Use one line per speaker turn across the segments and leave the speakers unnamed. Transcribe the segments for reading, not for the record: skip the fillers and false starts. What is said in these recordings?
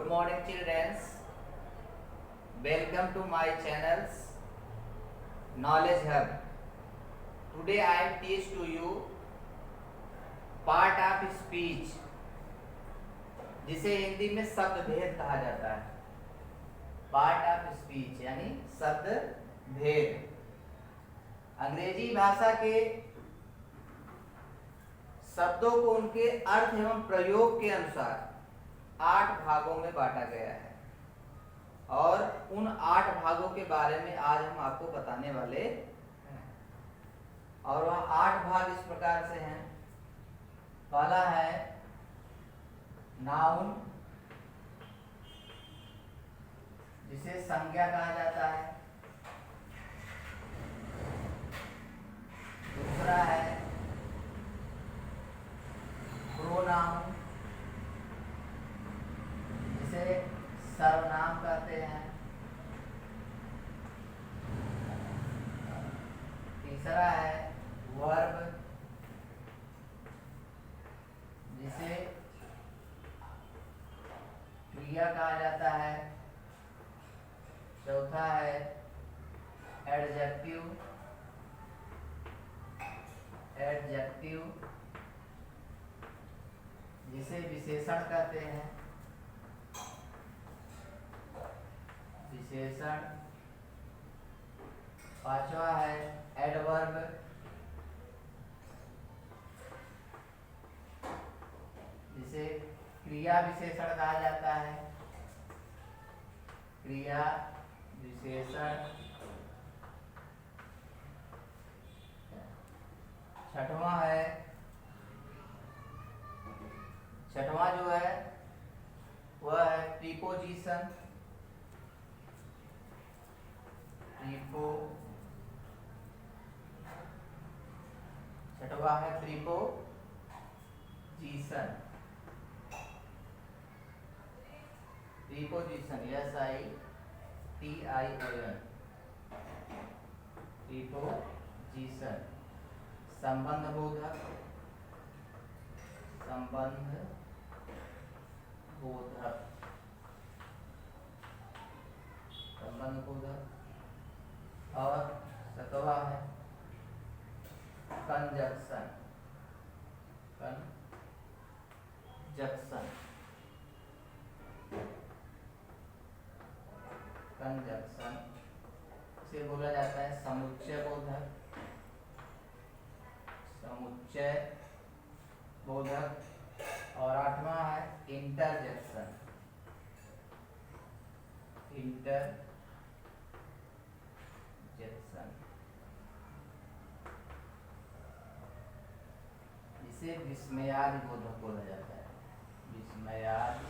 Good morning, children. Welcome to my channels Knowledge Hub. Today I will teach to you part of speech, जिसे हिंदी में शब्द भेद कहा जाता है। पार्ट ऑफ स्पीच यानी शब्द भेद। अंग्रेजी भाषा के शब्दों को उनके अर्थ एवं प्रयोग के अनुसार 8 भागों में बांटा गया है और उन 8 भागों के बारे में आज हम आपको बताने वाले हैं। और वह 8 भाग इस प्रकार से हैं। पहला है नाउन, जिसे संज्ञा कहा जाता है। दूसरा है प्रोनाउन, जिसे सर्वनाम कहते हैं। तीसरा है वर्ब, जिसे क्रिया कहा जाता है। चौथा है एडजेक्टिव, जिसे विशेषण कहते हैं। विशेषण। पांचवा है एडवर्ब, जिसे क्रिया विशेषण कहा जाता है। क्रिया विशेषण। छठवां जो है वह है प्रीपोजिशन। छठवां है प्रीपोजिशन। Preposition SITION। प्रीपोजिशन संबंध बोधक। और 7वां है कंजक्शन। इसे बोला जाता है समुच्चय बोधक। और 8वां है इंटरजेक्शन। इसे विस्मयादि बोधक बोला जाता है। विस्मयादि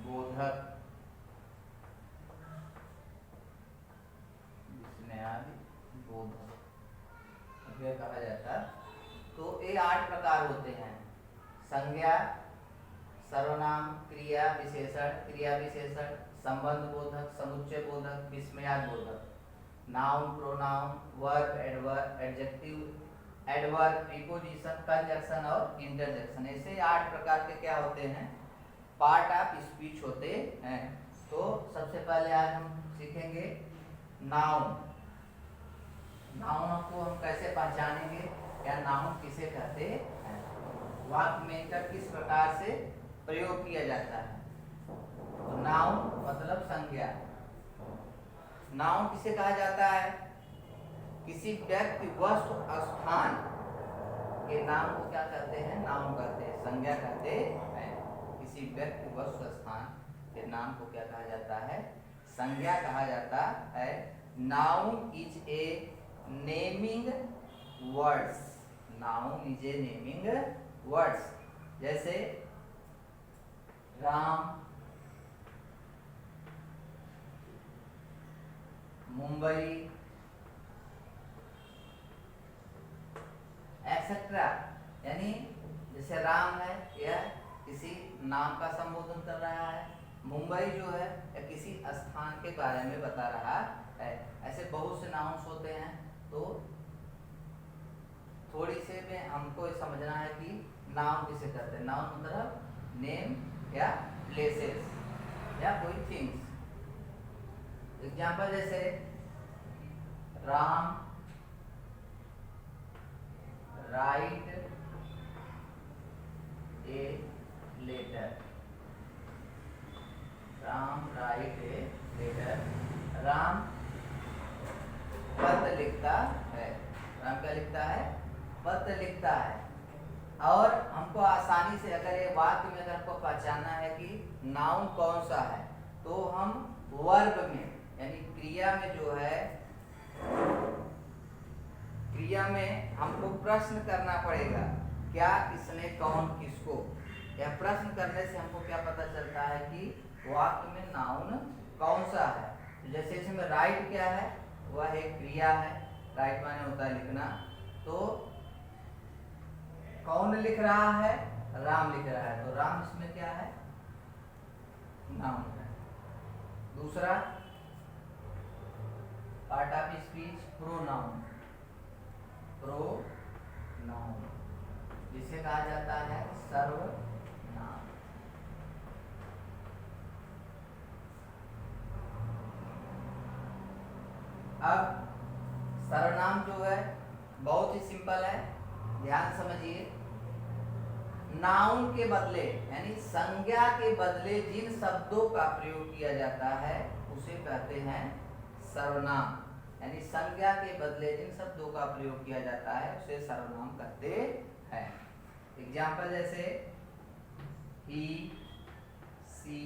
बोधक। कहा जाता है। तो ये 8 प्रकार होते हैं। संज्ञा, सर्वनाम, क्रिया विशेषण, संबंध बोधक, समुच्चय बोधक, विस्मयादि बोधक। Noun, pronoun, verb, adjective, adverb, preposition, conjunction और इंटरजेक्शन। ऐसे 8 प्रकार के क्या होते हैं? पार्ट ऑफ स्पीच होते हैं। तो सबसे पहले आज हम सीखेंगे नाउन। नाउन को हम कैसे पहचानेंगे, या नाउन किसे कहते हैं, वाक्य में इनका किस प्रकार से प्रयोग किया जाता है। तो नाउन मतलब संज्ञा। नाउन किसे कहा जाता है? किसी व्यक्ति, वस्तु, स्थान के नाम को क्या कहते हैं? नाउन कहते हैं, संज्ञा कहते हैं। किसी व्यक्ति, वस्तु, स्थान के नाम को क्या कहा जाता है? संज्ञा कहा जाता है। Noun is a naming words. Noun is a naming words. जैसे राम, मुंबई, एक्सेट्रा। यानी जैसे राम है, यह किसी नाम का संबोधन कर रहा है। मुंबई जो है या किसी स्थान के बारे में बता रहा है। ऐसे बहुत से नाउन्स होते हैं। तो थोड़ी से में हमको समझना है कि नाउन किसे कहते हैं। नाउन मतलब नेम या प्लेसेस या कोई थिंग्स। एग्जाम्पल जैसे Ram write a letter, Ram write a letter, Ram पत्र लिखता है, राम क्या लिखता है, पत्र लिखता है। और हमको आसानी से अगर ये वाक्य में अगर हमको पहचानना है कि नाउन कौन सा है, तो हम वर्ब में यानी क्रिया में जो है, क्रिया में हमको प्रश्न करना पड़ेगा, क्या किसने कौन किसको। यह प्रश्न करने से हमको क्या पता चलता है कि वाक्य में नाउन कौन सा है। जैसे इसमें राइट क्या है, वह एक क्रिया है, राइट माने होता है लिखना, तो कौन लिख रहा है, राम लिख रहा है, तो राम इसमें क्या है, नाउन है। दूसरा part of speech pronoun, pronoun जिसे कहा जाता है सर्वनाम। अब सर्वनाम जो है बहुत ही सिंपल है, ध्यान समझिए। नाउन के बदले यानी संज्ञा के बदले जिन शब्दों का प्रयोग किया जाता है उसे कहते हैं सर्वनाम। यानी संज्ञा के बदले जिन शब्दों का प्रयोग किया जाता है उसे सर्वनाम कहते हैं। एग्जाम्पल जैसे ही, सी,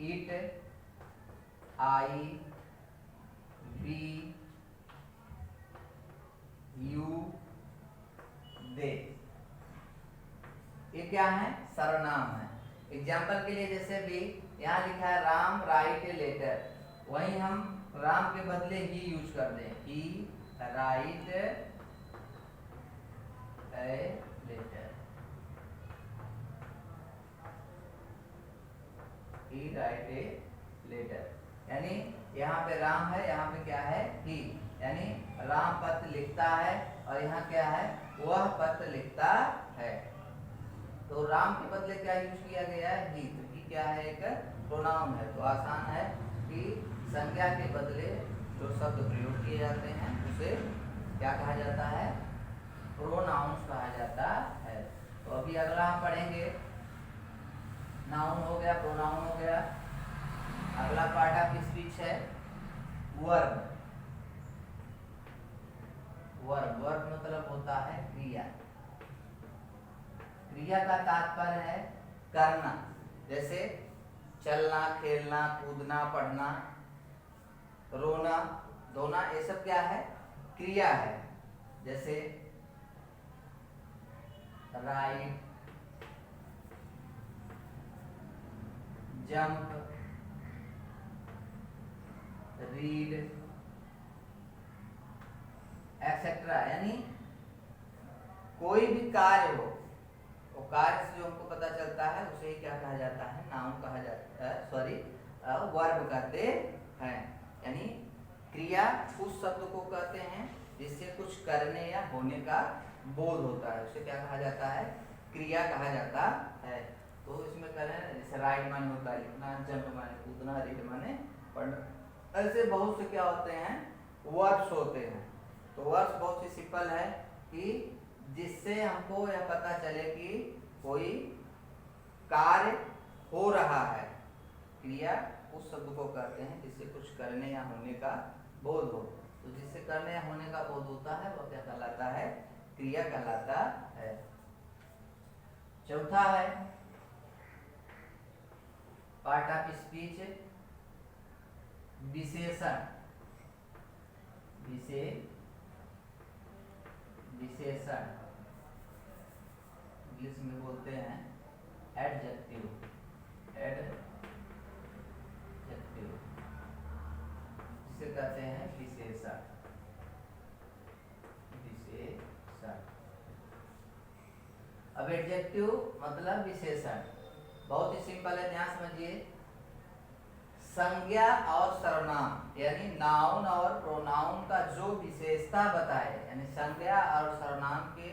इट, आई, वी, यू, दे, ये क्या है, सर्वनाम है। एग्जाम्पल के लिए जैसे भी यहाँ लिखा है राम राइट ए लेटर, वहीं हम राम के बदले ही यूज कर दें, he write a letter, he write a letter. यानी यहाँ पे राम है, यहाँ पे क्या है, ही, यानी राम पत्र लिखता है और यहाँ क्या है, वह पत्र लिखता है। तो राम के बदले क्या यूज किया गया है, ही, तो ही क्या है, एक प्रोनाउन है। तो आसान है कि संज्ञा के बदले जो शब्द प्रयोग किए जाते हैं उसे क्या कहा जाता है, प्रोनाउंस कहा जाता है। तो अभी अगला हम पढ़ेंगे, नाउन हो गया, प्रोनाउन हो गया। अगला पार्ट ऑफ स्पीच है वर्ब। वर्ब, वर्ब मतलब होता है क्रिया। क्रिया का तात्पर्य है करना, जैसे चलना, खेलना, कूदना, पढ़ना, रोना, धोना, ये सब क्या है, क्रिया है। जैसे राइट, जंप, रीड, एक्सेट्रा। यानी कोई भी कार्य हो, वो कार्य से जो हमको पता चलता है उसे ही क्या कहा जाता है, नाउन कहा जाता है, सॉरी वर्ब कहते हैं। यानी क्रिया उस शब्द को कहते हैं जिससे कुछ करने या होने का बोध होता है, उसे क्या कहा जाता है, क्रिया कहा जाता है। तो इसमें करें जैसे राइट माने होता है लिखना, जंप माने कूदना, रीड माने पढ़ना, ऐसे बहुत से क्या होते हैं, वर्ब्स होते हैं। तो वर्ब्स बहुत ही सिंपल है कि जिससे हमको यह पता चले कि कोई कार्य हो रहा है। क्रिया उस शब्द को कहते हैं जिससे कुछ करने या होने का बोध हो। तो जिससे करने या होने का बोध होता है वह क्या कहलाता है, क्रिया कहलाता है। चौथा है पार्ट ऑफ स्पीच विशेषण। विशेषण इंग्लिश में बोलते हैं एडजेक्टिव। एडजेक्टिव जिसे कहते हैं विशेषण। विशेषण, अब एडजेक्टिव मतलब विशेषण, बहुत ही सिंपल है, ध्यान समझिए। संज्ञा और सर्वनाम यानी नाउन और प्रोनाउन का जो विशेषता बताए, यानी संज्ञा और सर्वनाम के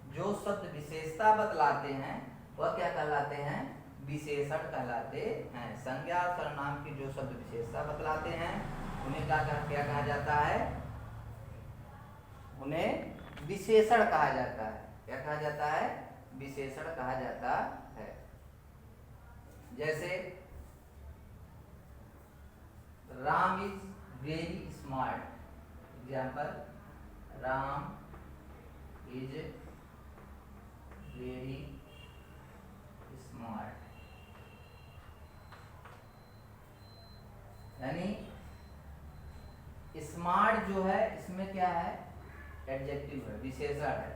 जो शब्द विशेषता बतलाते हैं वह क्या कहलाते हैं? विशेषण कहलाते हैं। संज्ञा और सर्वनाम की जो शब्द विशेषता बतलाते हैं उन्हें क्या कहा जाता है? उन्हें विशेषण कहा जाता है। क्या कहा जाता है? विशेषण कहा जाता है। जैसे Ram is very smart. Example, Ram is very smart. यानी स्मार्ट जो है इसमें क्या है? एडजेक्टिव है, विशेषण है।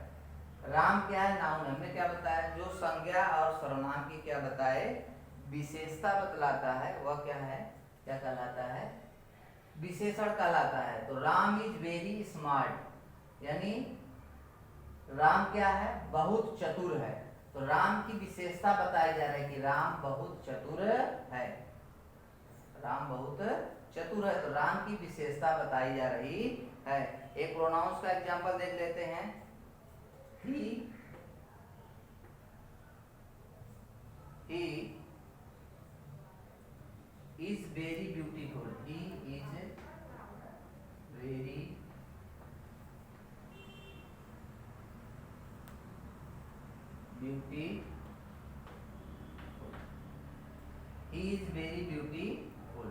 राम क्या है? नाउन। हमने क्या बताया? जो संज्ञा और सर्वनाम की क्या बताए? विशेषता बतलाता है वह क्या है? क्या कहलाता है? विशेषण कहलाता है। तो राम इज वेरी स्मार्ट यानी राम क्या है? बहुत चतुर है। तो राम की विशेषता बताई जा रही है कि राम बहुत चतुर है। राम बहुत चतुर है, तो राम की विशेषता बताई जा रही है। एक प्रोनाउंस का एग्जांपल देख लेते हैं। He is very beautiful. He is very beautiful. He is very beautiful.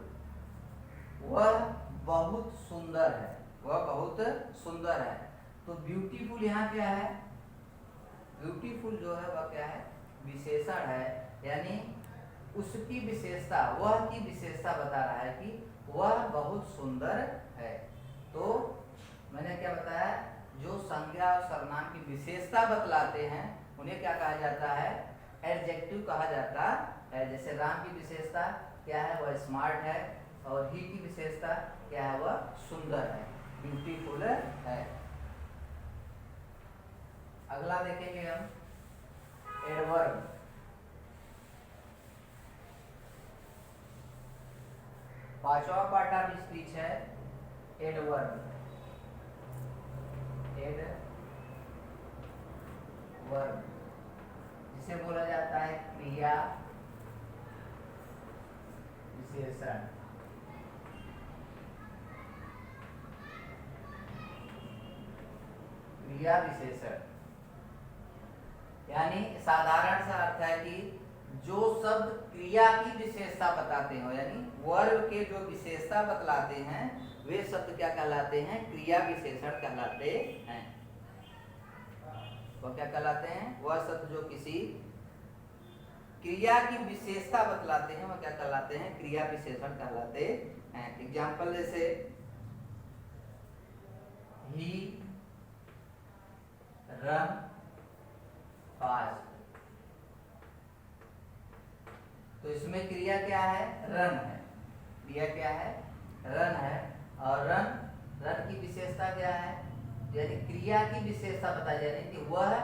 वह बहुत सुंदर है। वह बहुत सुंदर है। तो ब्यूटीफुल यहाँ क्या है? ब्यूटीफुल जो है वह क्या है? विशेषण है। यानी उसकी विशेषता, वह की विशेषता बता रहा है कि वह बहुत सुंदर है। तो मैंने क्या बताया? जो संज्ञा और सर्वनाम की विशेषता बतलाते हैं उन्हें क्या कहा जाता है? एडजेक्टिव कहा जाता है। जैसे राम की विशेषता क्या है? वह स्मार्ट है। और ही की विशेषता क्या है? वह सुंदर है, ब्यूटीफुल है। अगला देखेंगे हम, एडवर्ब। पांचवा पार्ट ऑफ स्पीच है एडवर्ब। एडवर्ब जिसे बोला जाता है क्रिया विशेषण। क्रिया विशेषण यानी साधारण सा अर्थ है कि जो शब्द क्रिया की विशेषता बताते हो, यानी वर्ब के जो विशेषता बतलाते हैं वे शब्द क्या कहलाते हैं? क्रिया विशेषण कहलाते हैं। वो क्या कहलाते हैं? वह शब्द जो किसी क्रिया की विशेषता बतलाते हैं वह क्या कहलाते हैं? क्रिया विशेषण कहलाते हैं। एग्जाम्पल जैसे ही रन फास्ट। तो इसमें क्रिया क्या है? रन है। क्रिया क्या है? रन है। और रन की विशेषता क्या है? यानी क्रिया की विशेषता बताई जा रही है कि वह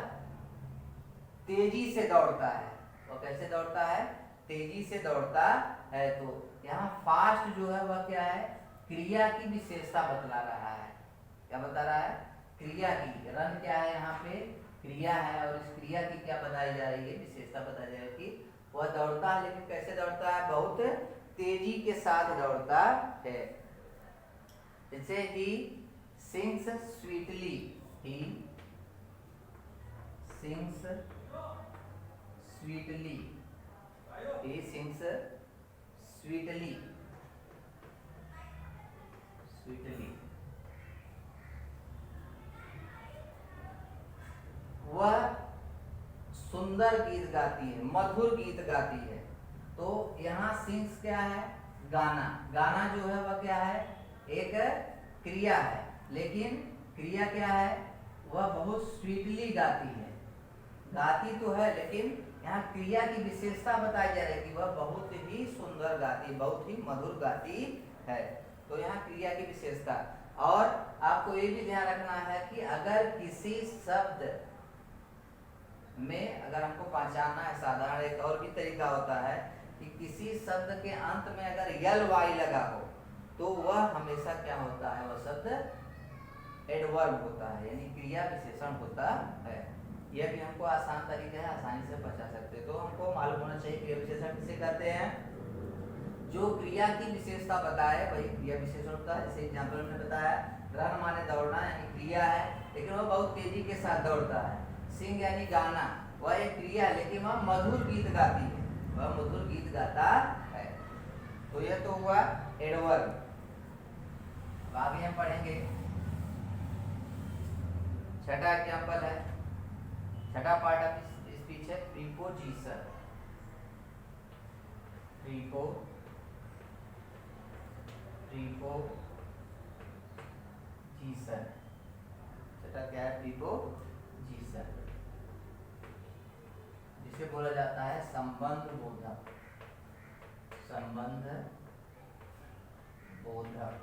तेजी से दौड़ता है। वह कैसे दौड़ता है? तेजी से दौड़ता है। तो यहाँ फास्ट जो है वह क्या है? क्रिया की विशेषता बतला रहा है। क्या बता रहा है? क्रिया की। रन क्या है? यहाँ पे क्रिया है और इस क्रिया की क्या बताई जा रही है? विशेषता बताई जा रही है कि वह दौड़ता है, लेकिन कैसे दौड़ता है? बहुत तेजी के साथ दौड़ता है। जैसे he sings sweetly. He sings sweetly. He sings sweetly. Sweetly वह सुंदर गीत गाती है, मधुर गीत गाती है। तो यहाँ सिंग्स क्या है? गाना। गाना जो है वह क्या है? एक क्रिया है, लेकिन क्रिया क्या है? वह बहुत स्वीटली गाती है। गाती तो है लेकिन यहाँ क्रिया की विशेषता बताई जा रही है कि वह बहुत ही सुंदर गाती, बहुत ही मधुर गाती है। तो यहाँ क्रिया की विशेषता। और आपको ये भी ध्यान रखना है कि अगर किसी शब्द में अगर हमको पहचानना है, साधारण एक और भी तरीका होता है कि किसी शब्द के अंत में अगर यल वाई लगा हो तो वह हमेशा क्या होता है? वह शब्द एडवर्ब होता है, यानी क्रिया विशेषण होता है। यह भी हमको आसान तरीका है, आसानी से बचा सकते हैं। तो हमको मालूम होना चाहिए क्रिया विशेषण किसे कहते हैं। जो क्रिया की विशेषता बताए वही क्रिया विशेषण होता है। जैसे एग्जाम्पल में बताया, रन माने दौड़ना यानी क्रिया है, लेकिन वह बहुत तेजी के साथ दौड़ता है। सिंग यानी गाना, वह एक क्रिया है लेकिन वह मधुर गीत गाती है, वह मधुर गीत गाता है। तो यह तो हुआ एडवर्ब। आगे हम पढ़ेंगे छठा एग्जाम्पल है, छठा पार्ट ऑफ स्पीच है प्रीपोजिशन। प्रीपोजिशन छठा क्या है, प्रीपोजिशन, जिसे बोला जाता है संबंध बोधक। संबंध बोधक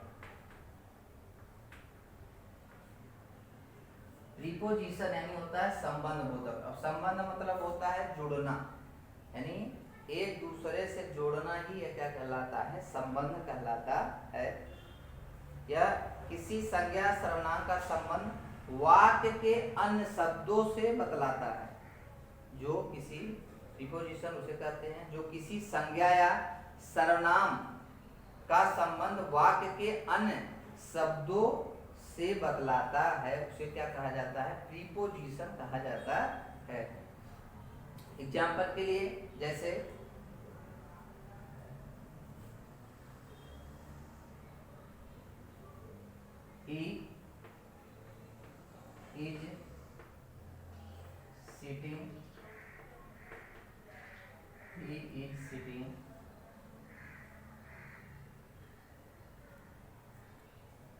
प्रीपोजिशन यानी होता है संबंध बोधक। अब संबंध मतलब होता है जोड़ना, यानी एक दूसरे से जोड़ना ही यह क्या कहलाता है, संबंध कहलाता है। यह किसी संज्ञा सर्वनाम का संबंध वाक्य के अन्य शब्दों से बतलाता है। जो किसी प्रीपोजिशन उसे कहते हैं जो किसी संज्ञा या सर्वनाम का संबंध वाक्य के अन्य शब्दों से बतलाता है, उसे क्या कहा जाता है, प्रीपोजिशन कहा जाता है। एग्जाम्पल के लिए जैसे he is sitting, he is sitting,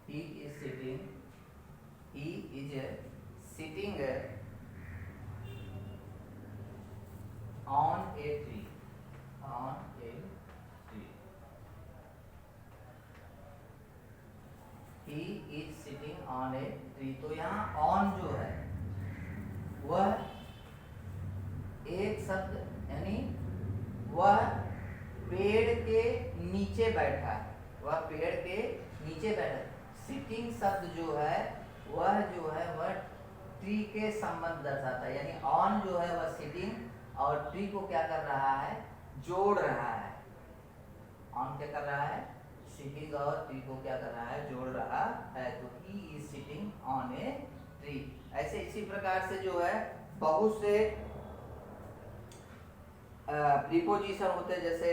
he is sitting, he is sitting on a tree, on a tree, he is sitting on a tree। तो यहाँ on जो है वह एक शब्द, यानी वह पेड़ के नीचे बैठा है, वह पेड़ के नीचे बैठा है। सिटिंग शब्द जो है वह ट्री के संबंध दर्शाता है, यानी ऑन जो है वह सिटिंग और ट्री को क्या कर रहा है, जोड़ रहा है। ऑन क्या कर रहा है, सिटिंग और ट्री को क्या कर रहा है, जोड़ रहा है। तो he is sitting on a tree. ऐसे इसी प्रकार से जो है बहुत से प्रीपोजिशन होते हैं, जैसे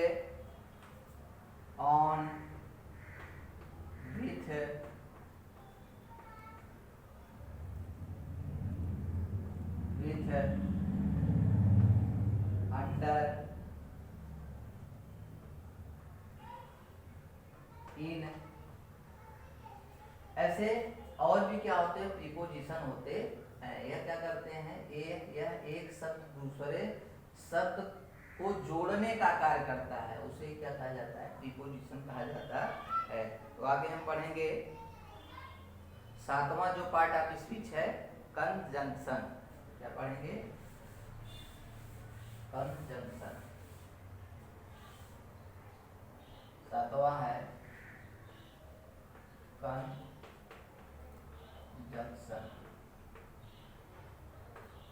ऑन, विथ, अंडर, इन। ऐसे और भी क्या होते हैं, प्रीपोजिशन होते हैं। यह क्या करते हैं, यह एक शब्द दूसरे शब्द को जोड़ने का कार्य करता है, उसे क्या कहा जाता है, प्रीपोजिशन कहा जाता है। तो आगे हम पढ़ेंगे सातवां जो पार्ट ऑफ स्पीच है कंजंक्शन। क्या पढ़ेंगे, कंजंक्शन। सातवां है कंजंक्शन,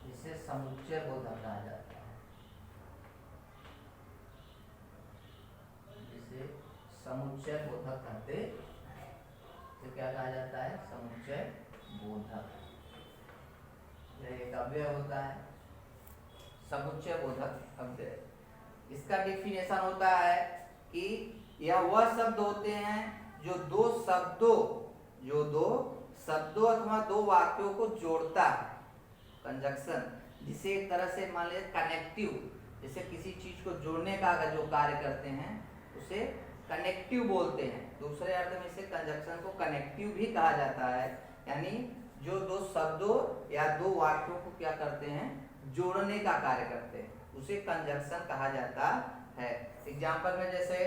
जिसे समुच्चय बोधक कहा जाता है, जिसे समुच्चय बोधक कहते हैं। तो क्या कहा जाता है, समुच्चय बोधक। यह एक अव्यय होता है, समुच्चय बोधक अव्यय। इसका डेफिनेशन होता है कि यह वह शब्द होते हैं जो दो शब्दों अथवा दो वाक्यों को जोड़ता है। कंजंक्शन, जिसे एक तरह से मान लीजिए कनेक्टिव, जैसे किसी चीज को जोड़ने का अगर जो कार्य करते हैं उसे कनेक्टिव बोलते हैं। दूसरे अर्थ में इसे कंजंक्शन को कनेक्टिव भी कहा जाता है, यानी जो दो शब्दों या दो वाक्यों को क्या करते हैं, जोड़ने का कार्य करते हैं, उसे कंजंक्शन कहा जाता है। एग्जाम्पल में जैसे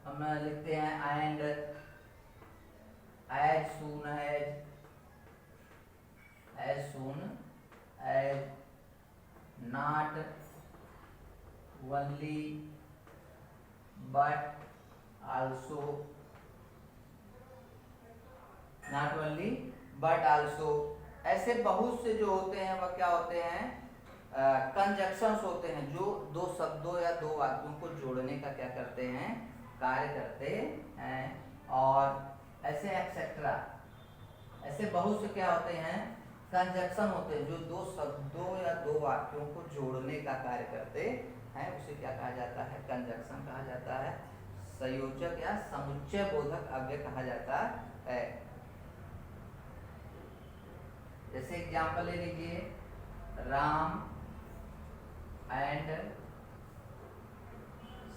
हम लिखते हैं and, as soon as, not only but also, not only but also, ऐसे बहुत से जो होते हैं वह क्या होते हैं, कंजक्शंस होते हैं, जो दो शब्दों या दो वाक्यों को जोड़ने का क्या करते हैं, कार्य करते हैं। और ऐसे एक्सेट्रा, ऐसे बहुत से क्या होते हैं, कंजक्शन होते हैं, जो दो शब्दों या दो वाक्यों को जोड़ने का कार्य करते हैं, उसे क्या कहा जाता है, कंजक्शन कहा जाता है, संयोजक या समुच्चय बोधक अव्यय कहा जाता है। जैसे एग्जाम्पल ले लीजिए, Ram and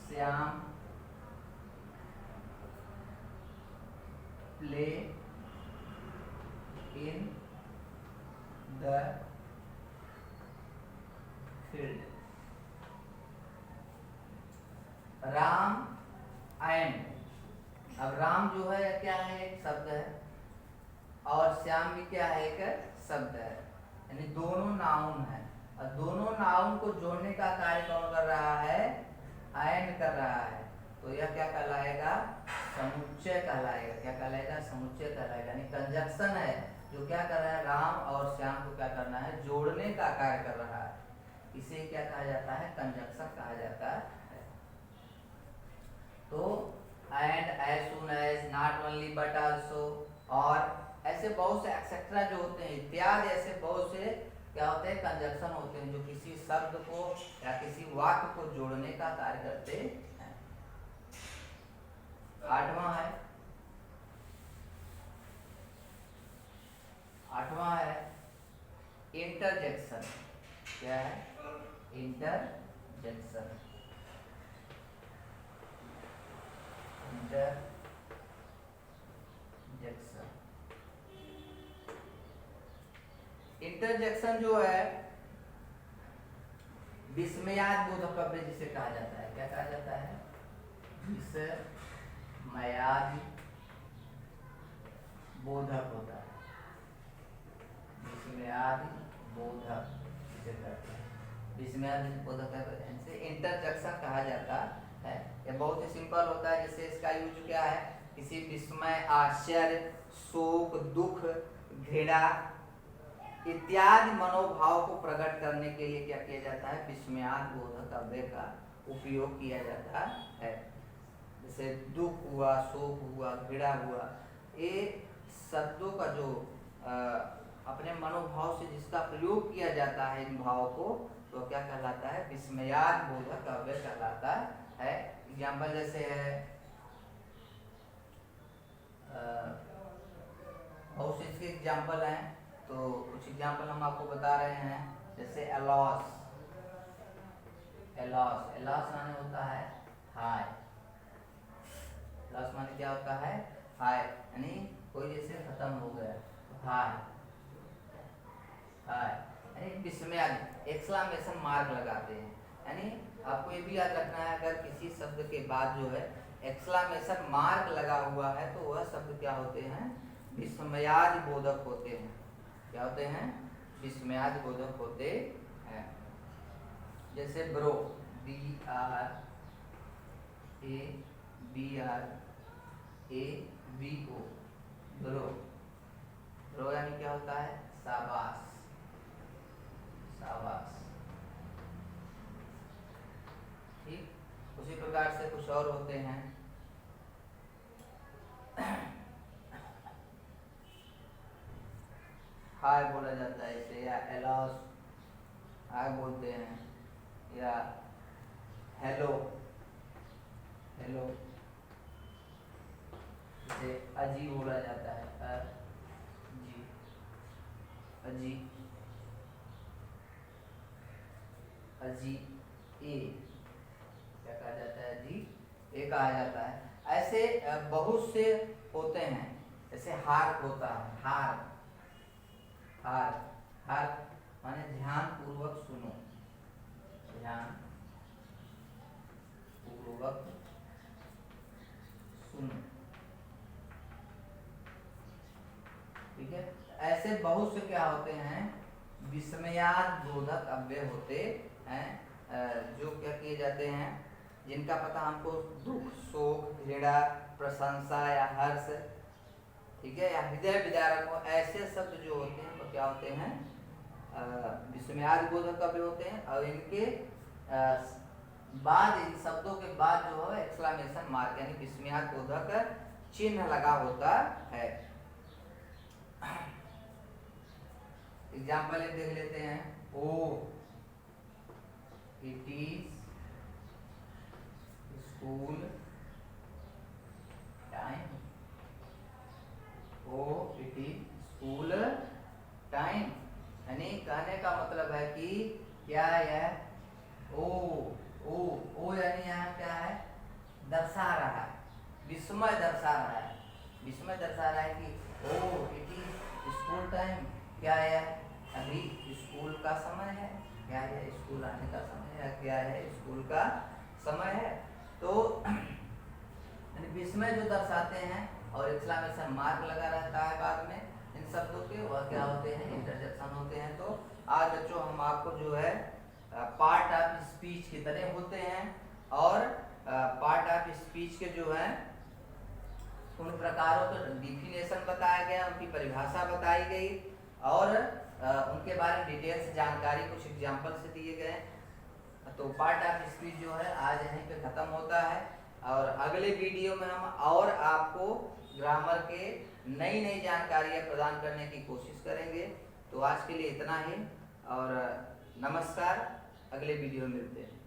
Shyam play in the field. Ram and, अब राम जो है क्या है, एक शब्द है, और श्याम भी क्या है, एक शब्द है, यानी दोनों नाउन है। और दोनों नाउन को जोड़ने का कार्य कौन कर रहा है, एंड कर रहा है, तो यह क्या कहलाएगा, समुच्चय कहलाएगा। क्या कहलाएगा, समुच्चय कहलाएगा, यानी कंजक्शन है, जो क्या कर रहा है, राम और श्याम को क्या करना है, जोड़ने का कार्य कर रहा है। इसे क्या कहा जाता है, कंजक्शन कहा जाता है। तो and, as soon as, not only but also, और ऐसे बहुत से एक्सेट्रा जो होते हैं, इत्यादि ऐसे बहुत से क्या होते हैं, कंजक्शन होते हैं, जो किसी शब्द को या किसी वाक्य को जोड़ने का कार्य करते हैं। आठवां है इंटरजेक्शन। क्या है, इंटरजेक्शन। इंटरजेक्शन जो है, विस्मयाद बोधक अव्यय जिसे कहा जाता है। क्या कहा जाता है, विस्मयाद बोधक होता है, विस्मयाद बोधक जिसे कहते हैं, विस्मयाद बोधक है, इंटरजेक्शन कहा जाता है। यह बहुत ही सिंपल होता है। जैसे इसका यूज क्या है, किसी विस्मय, आश्चर्य, शोक, दुख, घृणा इत्यादि मनोभाव को प्रकट करने के लिए क्या किया जाता है, विस्मयाद बोधक अव्यय का उपयोग किया जाता है। जैसे दुख हुआ, शोक हुआ, घृणा हुआ, ये शब्दों का जो अपने मनोभाव से जिसका प्रयोग किया जाता है इन भावों को, तो क्या कहलाता है, विस्मयाद बोधक अव्यय कहलाता है। एग्जाम्पल जैसे है, बहुत से इसके एग्जाम्पल हैं, तो कुछ एग्जाम्पल हम आपको बता रहे हैं। जैसे अलॉस, एलॉस माने होता है हाय, लॉस माने क्या होता है, हाय, यानी कोई जैसे खत्म हो गया, तो हाय, यानी विस्मयाद, एक्सक्लेमेशन मार्क लगाते हैं। यानी आपको ये भी याद रखना है, अगर किसी शब्द के बाद जो है एक्सक्लेमेशन मार्क लगा हुआ है, तो वह शब्द क्या होते हैं, विस्मयाद बोधक होते हैं। क्या होते हैं, विस्मयाद बोधक होते हैं। जैसे ब्रो, BRABO, ब्रो, ब्रो यानी क्या होता है, शाबाश, शाबाश। ठीक, उसी प्रकार से कुछ और होते हैं। हाय बोला जाता है इसे, या एलॉस हाय बोलते हैं, या हेलो, हेलो इसे अजी बोला जाता है, अजी, अजी, अजी ए, क्या कहा जाता है, अजी ए कहा जाता है। ऐसे बहुत से होते हैं। जैसे हार होता है, हार, हार, हार माने ध्यान पूर्वक सुनो, ध्यान पूर्वक सुनो। ठीक है, ऐसे बहुत से क्या होते हैं, विस्मयाद बोधक अव्यय होते हैं, जो क्या किए जाते हैं, जिनका पता हमको दुख, शोक, घृणा, प्रशंसा या हर्ष ठीक है, या हृदय विदारक हो, ऐसे शब्द जो होते हैं वो क्या होते हैं, विस्मयादि बोधक कव्य होते हैं। और इनके बाद, इन शब्दों के बाद जो है एक्सक्लेमेशन मार्क यानी विस्मयादि बोधक चिन्ह लगा होता है। एग्जाम्पल एक देख लेते हैं। Oh it is school time, oh it is school time, यानी कहने का मतलब है कि क्या यह ओ यानी यहाँ क्या है, दर्शा रहा है, विस्मय दर्शा रहा है, विस्मय दर्शा रहा है कि ओ इट इज स्कूल टाइम, क्या है अभी स्कूल का समय है, क्या है स्कूल आने का समय है, क्या है स्कूल का समय है। तो विस्मय जो दर्शाते हैं और एक्सक्लेमेशन मार्क लगा रहता है बाद में इन शब्दों के, वह क्या होते हैं, इंटरजेक्शन होते हैं। तो आज बच्चों हम आपको जो है पार्ट ऑफ स्पीच की तरह होते हैं, और पार्ट ऑफ स्पीच के जो है उन प्रकारों का डिफिनेशन बताया गया, उनकी परिभाषा बताई गई, और उनके बारे में डिटेल्स जानकारी कुछ एग्जाम्पल से दिए गए। तो पार्ट ऑफ स्पीच जो है आज यहीं पे खत्म होता है, और अगले वीडियो में हम और आपको ग्रामर के नई नई जानकारियाँ प्रदान करने की कोशिश करेंगे। तो आज के लिए इतना ही, और नमस्कार, अगले वीडियो में मिलते हैं।